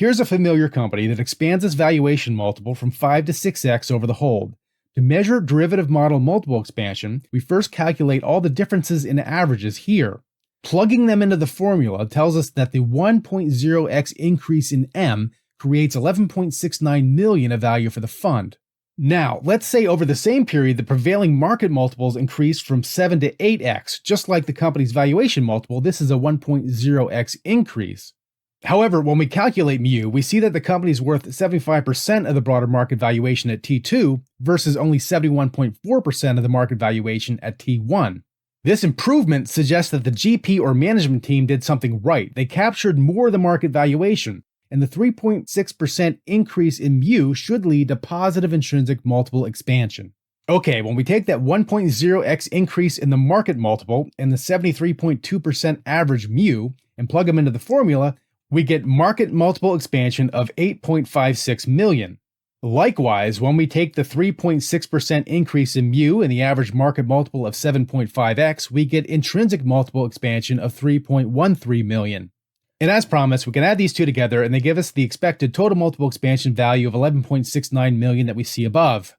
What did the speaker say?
Here's a familiar company that expands its valuation multiple from 5 to 6x over the hold. To measure derivative model multiple expansion, we first calculate all the differences in averages here. Plugging them into the formula tells us that the 1.0x increase in M creates 11.69 million of value for the fund. Now, let's say over the same period the prevailing market multiples increased from 7 to 8x. Just like the company's valuation multiple, this is a 1.0x increase. However, when we calculate mu, we see that the company is worth 75% of the broader market valuation at T2 versus only 71.4% of the market valuation at T1. This improvement suggests that the GP or management team did something right. They captured more of the market valuation, and the 3.6% increase in mu should lead to positive intrinsic multiple expansion. Okay, when we take that 1.0x increase in the market multiple and the 73.2% average mu and plug them into the formula, we get market multiple expansion of 8.56 million. Likewise, when we take the 3.6% increase in mu and the average market multiple of 7.5x, we get intrinsic multiple expansion of 3.13 million. And as promised, we can add these two together and they give us the expected total multiple expansion value of 11.69 million that we see above.